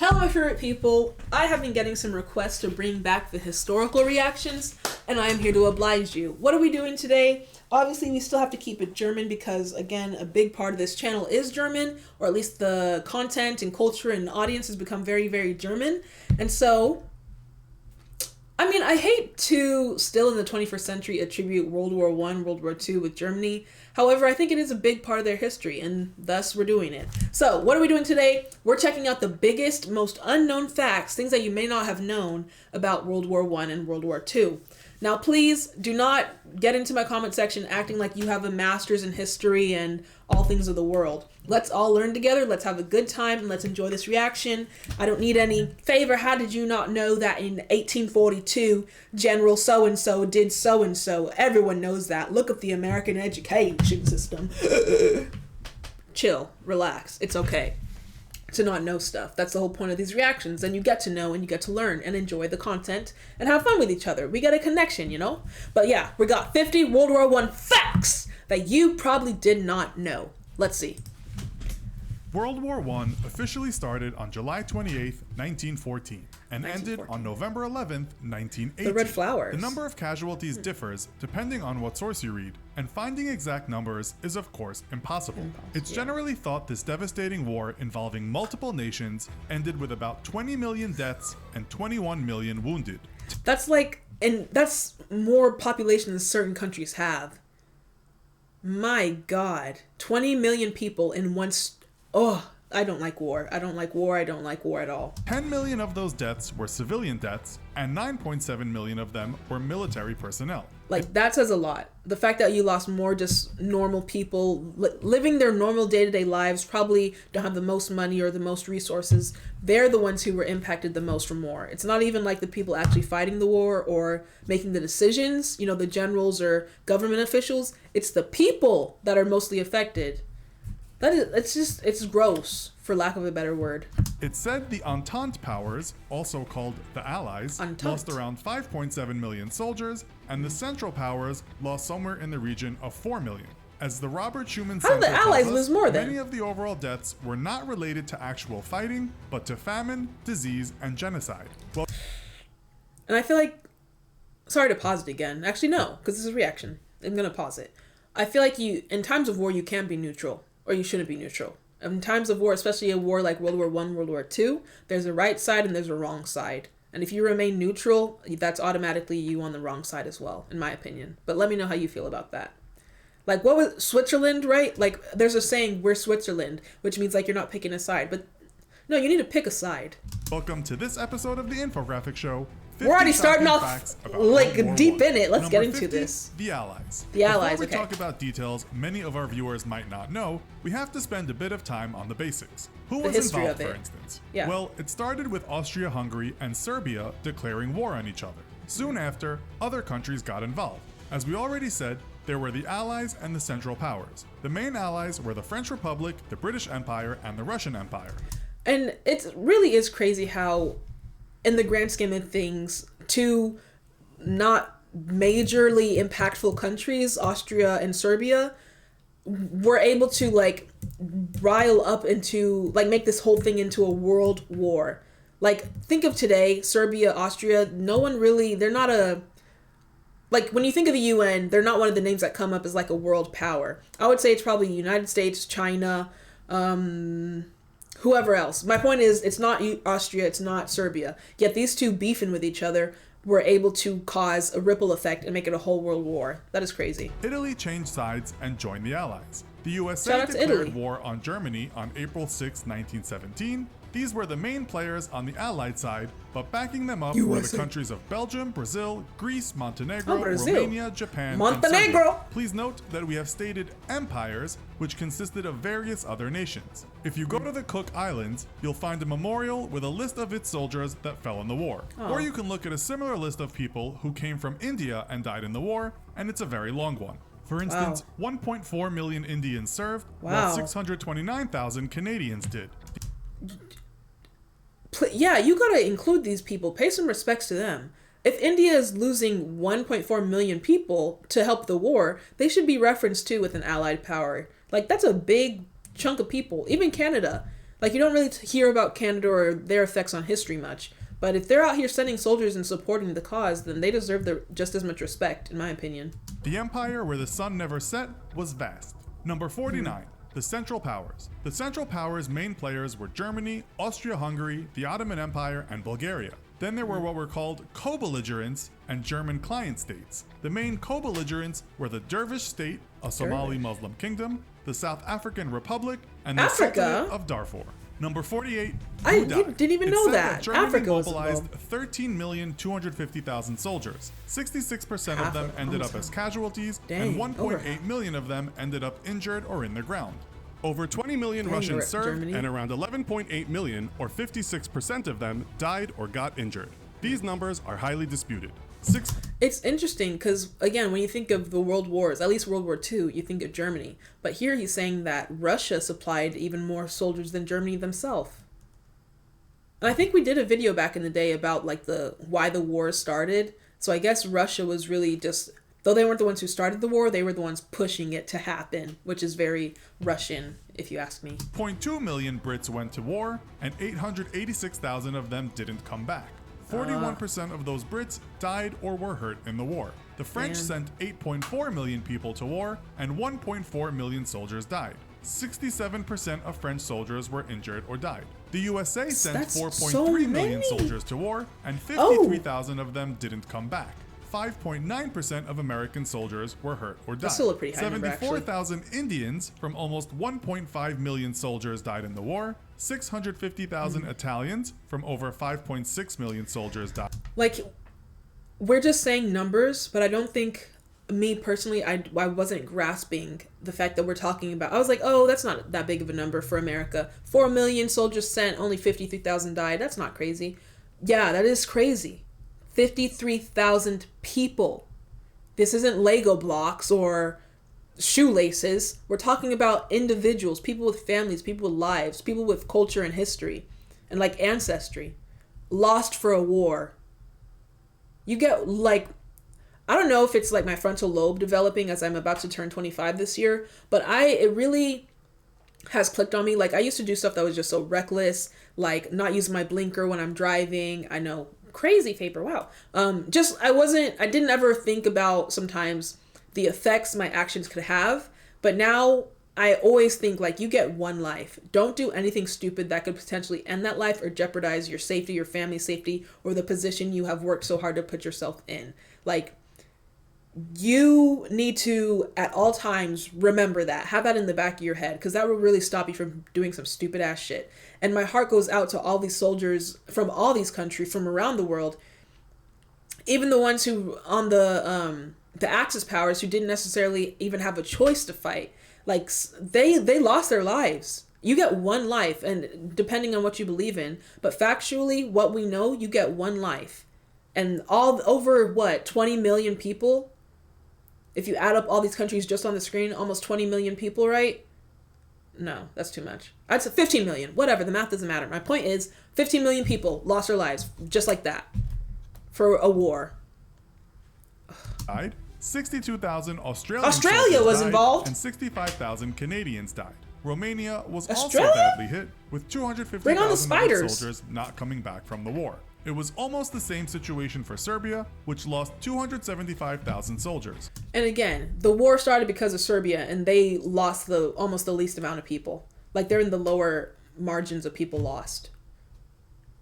Hello, my favorite people. I have been getting some requests to bring back the historical reactions, and I am here to oblige you. What are we doing today? Obviously, we still have to keep it German because, again, a big part of this channel is German, or at least the content and culture and audience has become very, very German. And so, I hate to still in the 21st century attribute World War I, World War II with Germany. However, I think it is a big part of their history, and thus we're doing it. So, what are we doing today? We're checking out the biggest, most unknown facts, things that you may not have known about World War I and World War II. Now, please do not get into my comment section acting like you have a master's in history and all things of the world. Let's all learn together, let's have a good time, and let's enjoy this reaction. I don't need any favor. How did you not know that in 1842, General so-and-so did so-and-so? Everyone knows that. Look at the American education system. Chill, relax, it's okay to not know stuff. That's the whole point of these reactions. And you get to know and you get to learn and enjoy the content and have fun with each other. We get a connection, you know? But yeah, we got 50 World War I facts that you probably did not know. Let's see. World War I officially started on July 28, 1914, and ended on November 11, 1918. The red flowers. The number of casualties differs depending on what source you read, and finding exact numbers is of course impossible. It's generally thought this devastating war involving multiple nations ended with about 20 million deaths and 21 million wounded. That's that's more population than certain countries have. My God, 20 million people in one. I don't like war. I don't like war. I don't like war at all. 10 million of those deaths were civilian deaths, and 9.7 million of them were military personnel. That says a lot. The fact that you lost more just normal people living their normal day-to-day lives, probably don't have the most money or the most resources. They're the ones who were impacted the most from war. It's not even like the people actually fighting the war or making the decisions, the generals or government officials. It's the people that are mostly affected. It's gross, for lack of a better word. It's said the Entente powers, also called the Allies, lost around 5.7 million soldiers, and the Central powers lost somewhere in the region of 4 million. As the Robert Schuman Center tells us, Allies lose more then? Many of the overall deaths were not related to actual fighting, but to famine, disease, and genocide. And I feel like, sorry to pause it again. Actually, no, because this is a reaction. I'm going to pause it. I feel like in times of war, you can't be neutral. Or you shouldn't be neutral. In times of war, especially a war like World War I, World War II, there's a right side and there's a wrong side. And if you remain neutral, that's automatically you on the wrong side as well, in my opinion. But let me know how you feel about that. What was Switzerland, right? There's a saying, we're Switzerland, which means you're not picking a side. But no, you need to pick a side. Welcome to this episode of the Infographic Show. We're already starting off deep in it. Let's get into 50, this. The Allies. The Allies, Before we talk about details many of our viewers might not know, we have to spend a bit of time on the basics. Who was involved, for instance? Yeah. Well, it started with Austria-Hungary and Serbia declaring war on each other. Soon after, other countries got involved. As we already said, there were the Allies and the Central Powers. The main allies were the French Republic, the British Empire, and the Russian Empire. And it really is crazy how, in the grand scheme of things, two not majorly impactful countries, Austria and Serbia, were able to rile up into make this whole thing into a world war. Think of today, Serbia, Austria, no one really, they're not when you think of the UN, they're not one of the names that come up as a world power. I would say it's probably United States, China, whoever else. My point is, it's not Austria, it's not Serbia. Yet these two beefing with each other were able to cause a ripple effect and make it a whole world war. That is crazy. Italy changed sides and joined the Allies. The USA declared war on Germany on April 6, 1917. These were the main players on the Allied side, but backing them up were the countries of Belgium, Brazil, Greece, Montenegro, Romania, Japan, and Serbia. Please note that we have stated empires, which consisted of various other nations. If you go to the Cook Islands, you'll find a memorial with a list of its soldiers that fell in the war. Or you can look at a similar list of people who came from India and died in the war, and it's a very long one. For instance, 1.4 million Indians served, while 629,000 Canadians did. Yeah, you gotta include these people. Pay some respects to them. If India is losing 1.4 million people to help the war, they should be referenced too with an allied power. That's a big chunk of people. Even Canada. Like, you don't really hear about Canada or their effects on history much. But if they're out here sending soldiers and supporting the cause, then they deserve just as much respect, in my opinion. The empire where the sun never set was vast. Number 49. The Central Powers. The Central Powers' main players were Germany, Austria-Hungary, the Ottoman Empire, and Bulgaria. Then there were what were called co-belligerents and German client states. The main co-belligerents were the Dervish state, a Somali Muslim kingdom, the South African Republic, and the Sultanate of Darfur. Number 48. I didn't even know that. Germany mobilized 13,250,000 soldiers. 66% of them ended up as casualties, and 1.8 million of them ended up injured or in the ground. Over 20 million Russians served, and around 11.8 million, or 56% of them, died or got injured. These numbers are highly disputed. It's interesting because, again, when you think of the world wars, at least World War II, you think of Germany. But here he's saying that Russia supplied even more soldiers than Germany themselves. And I think we did a video back in the day about like why the war started. So I guess Russia was really just, though they weren't the ones who started the war, they were the ones pushing it to happen, which is very Russian, if you ask me. 0.2 million Brits went to war, and 886,000 of them didn't come back. 41% of those Brits died or were hurt in the war. The French sent 8.4 million people to war, and 1.4 million soldiers died. 67% of French soldiers were injured or died. The USA sent 4.3 million soldiers to war, and 53,000 of them didn't come back. 5.9% of American soldiers were hurt or died. That's still a pretty high number, 74,000 Indians from almost 1.5 million soldiers died in the war. 650,000 Italians from over 5.6 million soldiers died. Like, we're just saying numbers, but I don't think, me personally, I wasn't grasping the fact that we're talking about, I was like, oh, that's not that big of a number for America. 4 million soldiers sent, only 53,000 died. That's not crazy. Yeah, that is crazy. 53,000 people. This isn't Lego blocks or shoelaces. We're talking about individuals, people with families, people with lives, people with culture and history and like ancestry lost for a war. You get like, I don't know if it's like my frontal lobe developing as I'm about to turn 25 this year, but it really has clicked on me. Like, I used to do stuff that was just so reckless, like not using my blinker when I'm driving. I know, crazy, Favour, wow. I didn't ever think about sometimes the effects my actions could have, but now I always think, like, you get one life. Don't do anything stupid that could potentially end that life or jeopardize your safety, your family's safety, or the position you have worked so hard to put yourself in. Like, you need to at all times remember that, have that in the back of your head, because that will really stop you from doing some stupid ass shit. And my heart goes out to all these soldiers from all these countries from around the world, even the ones who on the Axis powers who didn't necessarily even have a choice to fight. Like, they lost their lives. You get one life, and depending on what you believe in, but factually, what we know, you get one life. And all over 20 million people. If you add up all these countries just on the screen, almost 20 million people, right? No, that's too much. I'd say 15 million. Whatever, the math doesn't matter. My point is, 15 million people lost their lives just like that for a war. Died. 62,000 Australia was involved, and 65,000 Canadians died. Romania was also badly hit, with 250,000 soldiers not coming back from the war. It was almost the same situation for Serbia, which lost 275,000 soldiers. And again, the war started because of Serbia, and they lost almost the least amount of people. Like, they're in the lower margins of people lost.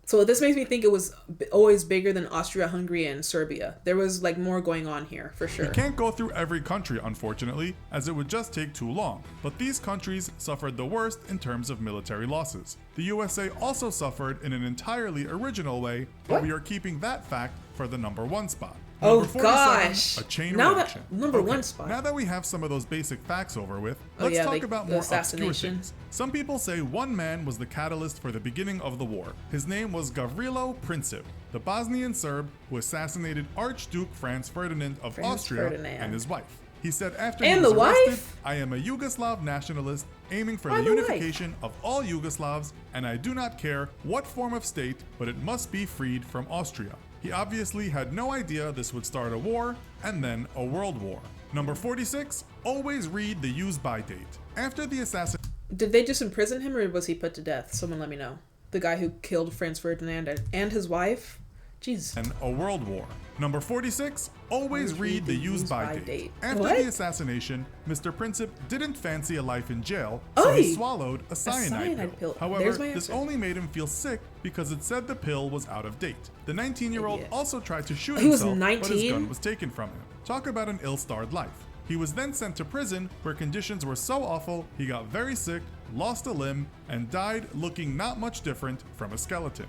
So this makes me think it was always bigger than Austria-Hungary and Serbia. There was like more going on here, for sure. We can't go through every country, unfortunately, as it would just take too long. But these countries suffered the worst in terms of military losses. The USA also suffered in an entirely original way, but we are keeping that fact for the number 1 spot. Oh gosh! A chain reaction. Number 1 spot. Now that we have some of those basic facts over with, let's talk about more obscure things. Some people say one man was the catalyst for the beginning of the war. His name was Gavrilo Princip, the Bosnian Serb who assassinated Archduke Franz Ferdinand of Austria and his wife. He said after he was arrested, "I am a Yugoslav nationalist aiming for the unification of all Yugoslavs, and I do not care what form of state, but it must be freed from Austria." He obviously had no idea this would start a war, and then a world war. Number 46, always read the use by date. After the assassination... Did they just imprison him, or was he put to death? Someone let me know. The guy who killed Franz Ferdinand and his wife? Jeez. And a world war. Number 46, always read the use-by date. After the assassination, Mr. Princip didn't fancy a life in jail, so he swallowed a cyanide pill. However, this only made him feel sick because it said the pill was out of date. The 19-year-old also tried to shoot himself, but his gun was taken from him. Talk about an ill-starred life. He was then sent to prison, where conditions were so awful, he got very sick, lost a limb, and died looking not much different from a skeleton.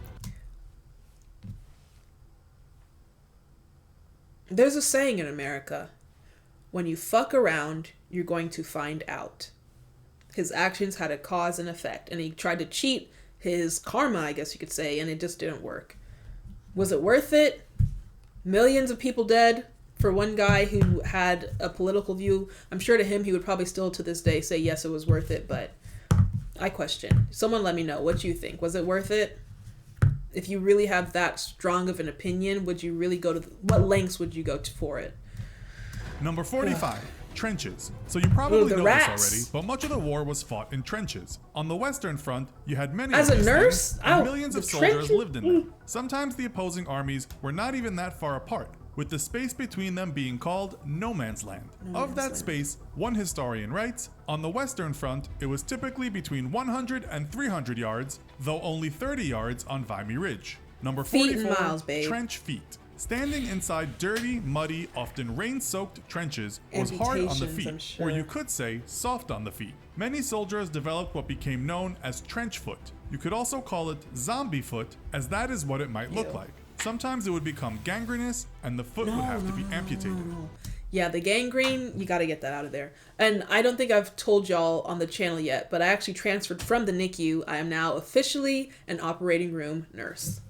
There's a saying in America, when you fuck around, you're going to find out. His actions had a cause and effect, and he tried to cheat his karma, I guess you could say, and it just didn't work. Was it worth it? Millions of people dead for one guy who had a political view. I'm sure to him, he would probably still to this day say, yes, it was worth it, but I question. Someone let me know. What you think? Was it worth it? If you really have that strong of an opinion, would you really go to... what lengths would you go to for it? Number 45. Trenches. So you probably know this already, but much of the war was fought in trenches. On the Western Front, you had many as a nurse, and millions of soldiers lived in them. Sometimes the opposing armies were not even that far apart, with the space between them being called no man's land. Of that space, one historian writes, on the Western Front, it was typically between 100 and 300 yards, though only 30 yards on Vimy Ridge. Number 44, miles, trench feet. Standing inside dirty, muddy, often rain-soaked trenches was hard on the feet, or you could say soft on the feet. Many soldiers developed what became known as trench foot. You could also call it zombie foot, as that is what it might look like. Sometimes it would become gangrenous, and the foot would have to be amputated. Yeah, the gangrene, you gotta get that out of there. And I don't think I've told y'all on the channel yet, but I actually transferred from the NICU. I am now officially an operating room nurse.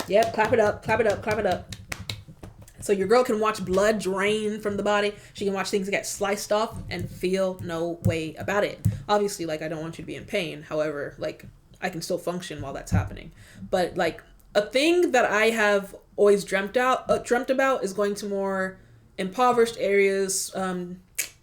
Yep, clap it up, clap it up, clap it up. So your girl can watch blood drain from the body. She can watch things get sliced off and feel no way about it. Obviously, like, I don't want you to be in pain. However, like, I can still function while that's happening. But, like, a thing that I have always dreamt about is going to more impoverished areas,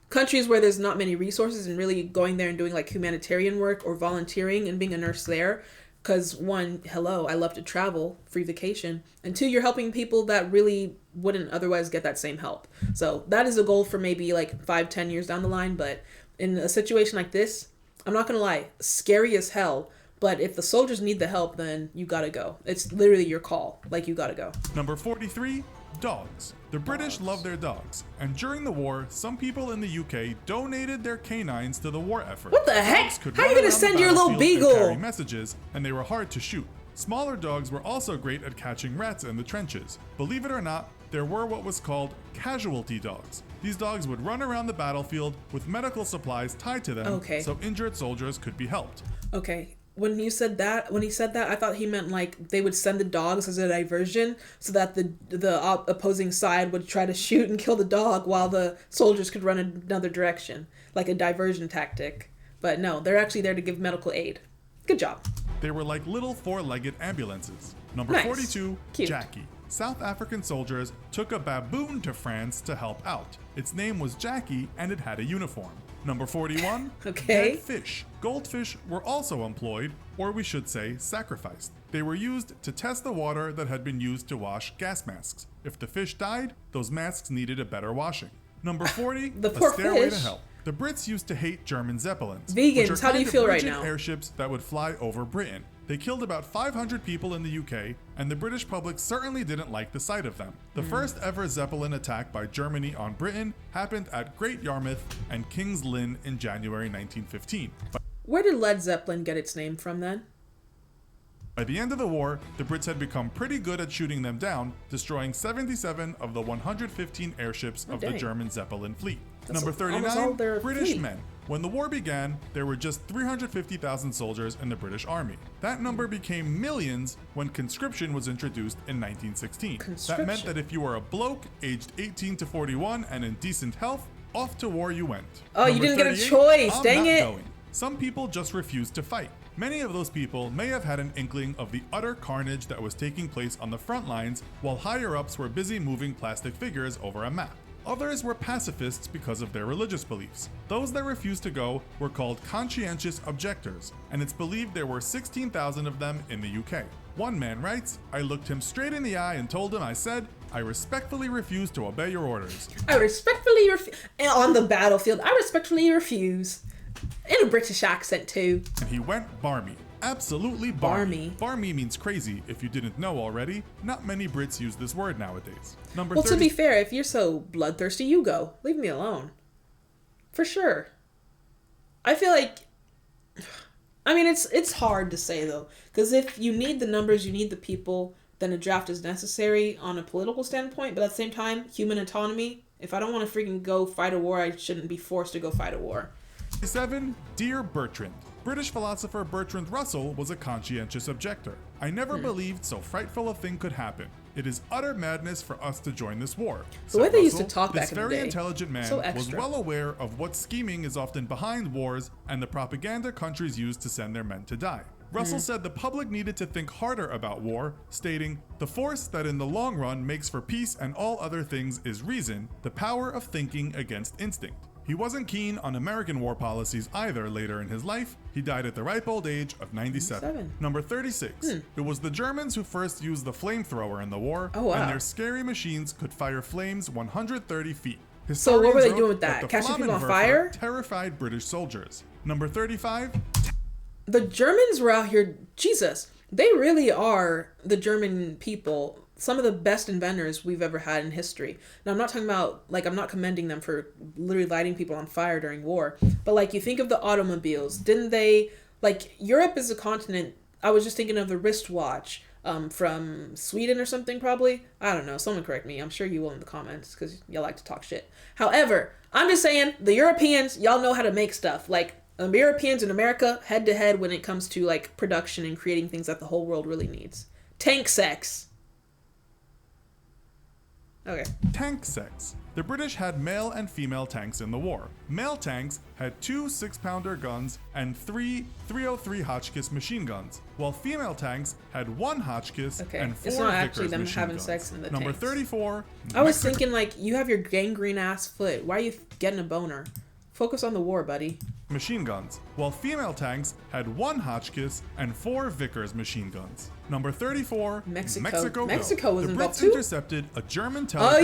countries where there's not many resources, and really going there and doing, like, humanitarian work or volunteering and being a nurse there. Because one, hello, I love to travel, free vacation. And two, you're helping people that really wouldn't otherwise get that same help. So that is a goal for maybe like 5-10 years down the line. But in a situation like this, I'm not going to lie, scary as hell. But if the soldiers need the help, then you got to go. It's literally your call. Like, you got to go. Number 43, dogs. The British love their dogs, and during the war, some people in the UK donated their canines to the war effort. What the heck? How are you gonna send your little beagle? Carry messages, and they were hard to shoot. Smaller dogs were also great at catching rats in the trenches. Believe it or not, there were what was called casualty dogs. These dogs would run around the battlefield with medical supplies tied to them, so injured soldiers could be helped. Okay. When he said that, I thought he meant like they would send the dogs as a diversion so that the opposing side would try to shoot and kill the dog while the soldiers could run another direction, like a diversion tactic. But no, they're actually there to give medical aid. Good job. They were like little four-legged ambulances. Number 42, Cute. Jackie. South African soldiers took a baboon to France to help out. Its name was Jackie, and it had a uniform. Number 41, dead fish. Goldfish were also employed, or we should say sacrificed. They were used to test the water that had been used to wash gas masks. If the fish died, those masks needed a better washing. Number 40, a stairway to hell. The Brits used to hate German Zeppelins. Vegans, how do you feel right now? Airships that would fly over Britain. They killed about 500 people in the UK, and the British public certainly didn't like the sight of them. The first ever Zeppelin attack by Germany on Britain happened at Great Yarmouth and King's Lynn in January 1915. Where did Led Zeppelin get its name from then? By the end of the war, the Brits had become pretty good at shooting them down, destroying 77 of the 115 airships of the German Zeppelin fleet. Number 39, British men. When the war began, there were just 350,000 soldiers in the British Army. That number became millions when conscription was introduced in 1916. That meant that if you were a bloke aged 18 to 41 and in decent health, off to war you went. Oh, you didn't get a choice, dang it. Going. Some people just refused to fight. Many of those people may have had an inkling of the utter carnage that was taking place on the front lines while higher-ups were busy moving plastic figures over a map. Others were pacifists because of their religious beliefs. Those that refused to go were called conscientious objectors, and it's believed there were 16,000 of them in the UK. One man writes, "I looked him straight in the eye and told him, I said, I respectfully refuse to obey your orders." I respectfully refuse. On the battlefield, I respectfully refuse. In a British accent, too. And he went barmy. Absolutely barmy. Barmy means crazy, if you didn't know already. Not many Brits use this word nowadays. Well, to be fair, if you're so bloodthirsty, you go. Leave me alone. For sure. I feel like... I mean, it's hard to say, though. Because if you need the numbers, you need the people, then a draft is necessary on a political standpoint. But at the same time, human autonomy. If I don't want to freaking go fight a war, I shouldn't be forced to go fight a war. 7. Dear Bertrand. British philosopher Bertrand Russell was a conscientious objector. "I never believed so frightful a thing could happen. It is utter madness for us to join this war." The way they used to talk back in the day. This very intelligent man was well aware of what scheming is often behind wars and the propaganda countries use to send their men to die. Russell said the public needed to think harder about war, stating, "The force that in the long run makes for peace and all other things is reason, the power of thinking against instinct." He wasn't keen on American war policies either later in his life. He died at the ripe old age of 97. Number 36. It was the Germans who first used the flamethrower in the war, and their scary machines could fire flames 130 feet. So what were they doing with that? Catching people on fire? Terrified British soldiers. Number 35. The Germans were out here, Jesus, they really are the German people. Some of the best inventors we've ever had in history. Now, I'm not talking about, like, I'm not commending them for literally lighting people on fire during war. But, like, you think of the automobiles. Didn't they, like, Europe is a continent. I was just thinking of the wristwatch from Sweden or something, probably. I don't know. Someone correct me. I'm sure you will in the comments because y'all like to talk shit. However, I'm just saying, the Europeans, y'all know how to make stuff. Like, Europeans and America, head to head when it comes to, like, production and creating things that the whole world really needs. Tank sex. Okay. Tank sex. The British had male and female tanks in the war. Male tanks had 2 6-pounder guns and 3 303 Hotchkiss machine guns, while female tanks had 1 Hotchkiss and 4 it's not Vickers actually them machine having guns. sex in the Number tanks. 34. I was thinking, like, you have your gangrene ass foot. Why are you getting a boner? Focus on the war, buddy. Machine guns, while female tanks had 1 Hotchkiss and 4 Vickers machine guns. Number 34. Mexico was the involved Brits too? intercepted a German telepath.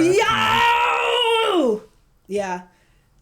Oh, yeah!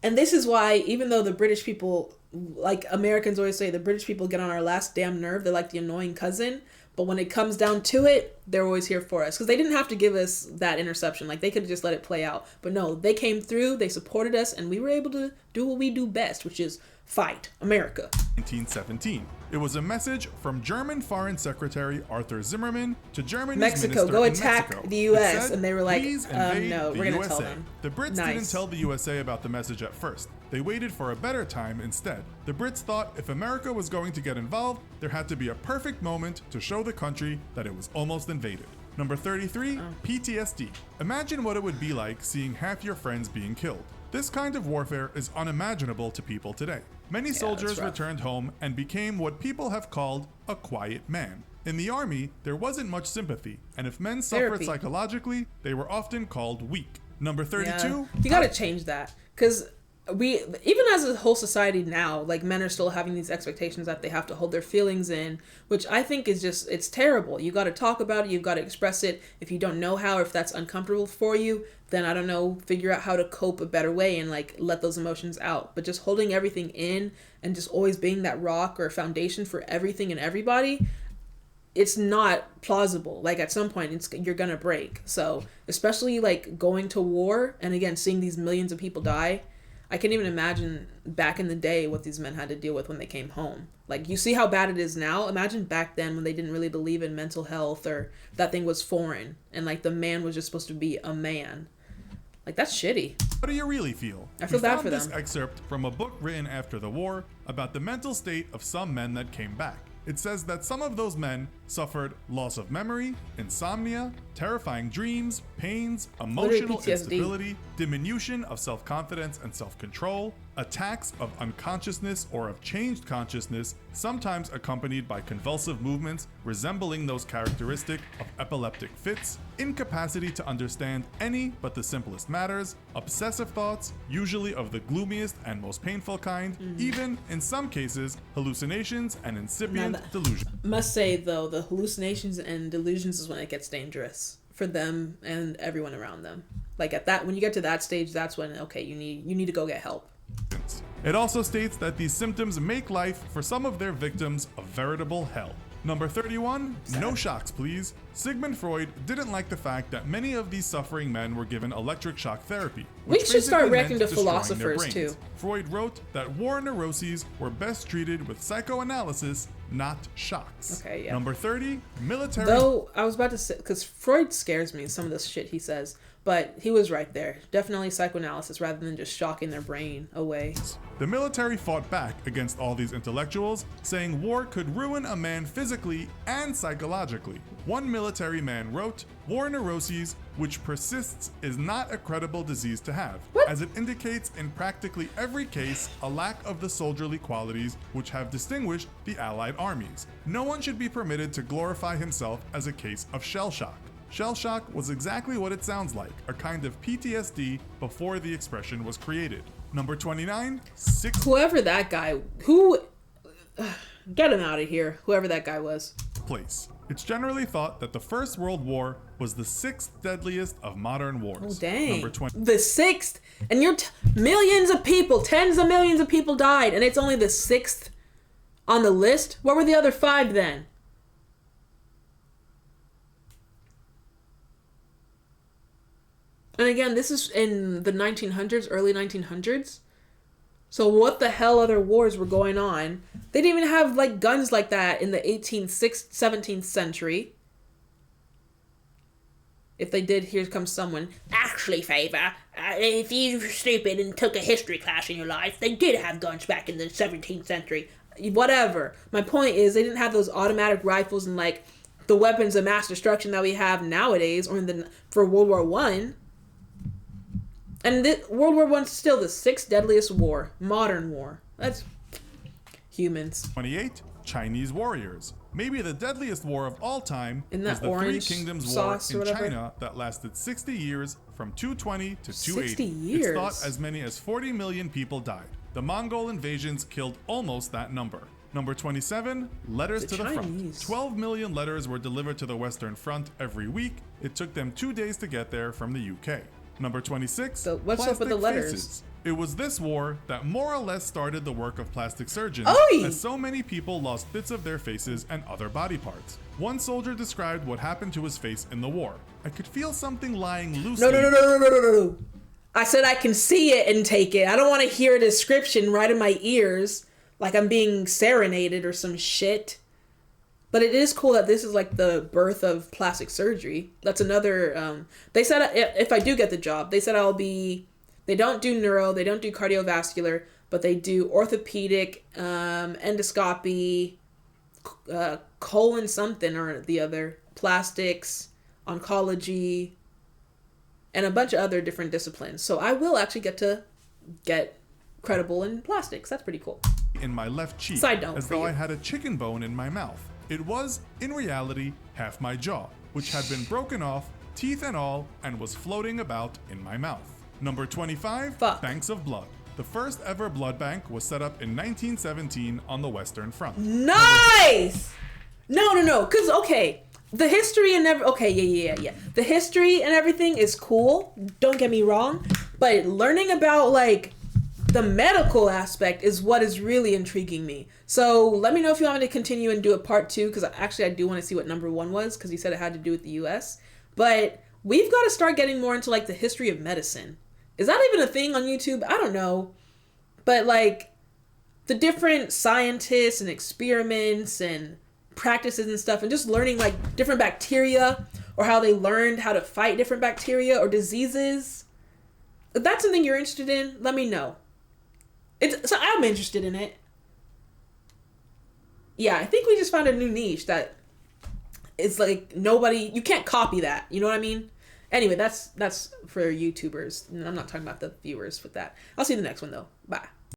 And this is why, even though the British people, like Americans always say, the British people get on our last damn nerve. They're like the annoying cousin. But when it comes down to it, they're always here for us. Because they didn't have to give us that interception. Like, they could have just let it play out. But no, they came through, they supported us, and we were able to do what we do best, which is fight America. 1917. It was a message from German Foreign Secretary Arthur Zimmermann to Germany's Mexico, minister go in attack Mexico. the U.S. Said, and they were like, no, we're going to tell USA. them. The Brits didn't tell the USA about the message at first. They waited for a better time instead. The Brits thought if America was going to get involved, there had to be a perfect moment to show the country that it was almost invaded. Number 33, PTSD. Imagine what it would be like seeing half your friends being killed. This kind of warfare is unimaginable to people today. Many soldiers returned home and became what people have called a quiet man. In the army, there wasn't much sympathy, and if men suffered psychologically, they were often called weak. Number 32. Yeah. You gotta change that, because we, even as a whole society now, like, men are still having these expectations that they have to hold their feelings in, which I think is just, it's terrible. You got to talk about it. You've got to express it. If you don't know how, or if that's uncomfortable for you, then I don't know, figure out how to cope a better way and, like, let those emotions out. But just holding everything in and just always being that rock or foundation for everything and everybody, it's not plausible. Like, at some point, you're gonna break. So, especially, like, going to war and, again, seeing these millions of people die, I can't even imagine back in the day what these men had to deal with when they came home. Like, you see how bad it is now. Imagine back then when they didn't really believe in mental health, or that thing was foreign and, like, the man was just supposed to be a man. Like, that's shitty. What do you really feel? I feel bad for them. This excerpt from a book written after the war about the mental state of some men that came back. It says that some of those men suffered loss of memory, insomnia, terrifying dreams, pains, emotional instability, diminution of self-confidence and self-control, attacks of unconsciousness or of changed consciousness, sometimes accompanied by convulsive movements resembling those characteristic of epileptic fits, incapacity to understand any but the simplest matters, obsessive thoughts, usually of the gloomiest and most painful kind, even, in some cases, hallucinations and incipient delusion. Must say, though, the hallucinations and delusions is when it gets dangerous for them and everyone around them. Like when you get to that stage, that's when, okay, you need to go get help. It also states that these symptoms make life for some of their victims a veritable hell. Number 31, no shocks please. Sigmund Freud didn't like the fact that many of these suffering men were given electric shock therapy. We should start reckoning to philosophers too. Freud wrote that war neuroses were best treated with psychoanalysis, not shocks. Okay, yeah. Number 30, military... Though, I was about to say, because Freud scares me, some of the shit he says, but he was right there. Definitely psychoanalysis rather than just shocking their brain away. The military fought back against all these intellectuals, saying war could ruin a man physically and psychologically. One military man wrote, "War neuroses, which persists, is not a credible disease to have, as it indicates in practically every case a lack of the soldierly qualities which have distinguished the Allied armies. No one should be permitted to glorify himself as a case of shell shock." Shell shock was exactly what it sounds like, a kind of PTSD before the expression was created. Number 29, whoever that guy, get him out of here, whoever that guy was. Place. It's generally thought that the First World War was the sixth deadliest of modern wars. Oh, dang. Number 20. The sixth? And millions of people, tens of millions of people died, and it's only the sixth on the list? What were the other 5 then? And again, this is in the 1900s, early 1900s. So what the hell other wars were going on? They didn't even have like guns like that in the 18th, 17th century. If they did, here comes someone. Actually, Favour, if you were stupid and took a history class in your life, they did have guns back in the 17th century. Whatever. My point is, they didn't have those automatic rifles and like the weapons of mass destruction that we have nowadays, or for World War One. And World War One's still the sixth deadliest war, modern war. That's humans. 28, Chinese warriors. Maybe the deadliest war of all time is the Three Kingdoms War in China that lasted 60 years from 220 to 280. 60 years? It's thought as many as 40 million people died. The Mongol invasions killed almost that number. Number 27, letters to the front. 12 million letters were delivered to the Western Front every week. It took them 2 days to get there from the UK. Number 26, so what's up with the letters? Faces. It was this war that more or less started the work of plastic surgeons, as so many people lost bits of their faces and other body parts. One soldier described what happened to his face in the war. "I could feel something lying loosely." No. I said I can see it and take it. I don't want to hear a description right in my ears like I'm being serenaded or some shit. But it is cool that this is like the birth of plastic surgery. That's another, they said if I do get the job, they said they don't do neuro, they don't do cardiovascular, but they do orthopedic, endoscopy, colon something or the other, plastics, oncology, and a bunch of other different disciplines. So I will actually get credible in plastics. That's pretty cool. In my left cheek, Side note, as though I had a chicken bone in my mouth. It was, in reality, half my jaw, which had been broken off, teeth and all, and was floating about in my mouth. Number 25, Banks of Blood. The first ever blood bank was set up in 1917 on the Western Front. Nice! No, because, okay, the history and yeah. The history and everything is cool, don't get me wrong, but learning about, like, the medical aspect is what is really intriguing me. So let me know if you want me to continue and do a part 2, because actually I do want to see what number 1 was, because you said it had to do with the US. But we've got to start getting more into like the history of medicine. Is that even a thing on YouTube? I don't know. But like the different scientists and experiments and practices and stuff, and just learning like different bacteria or how they learned how to fight different bacteria or diseases. If that's something you're interested in, let me know. So I'm interested in it. Yeah, I think we just found a new niche that it's like nobody, you can't copy that. You know what I mean? Anyway, that's for YouTubers. I'm not talking about the viewers with that. I'll see you in the next one though. Bye.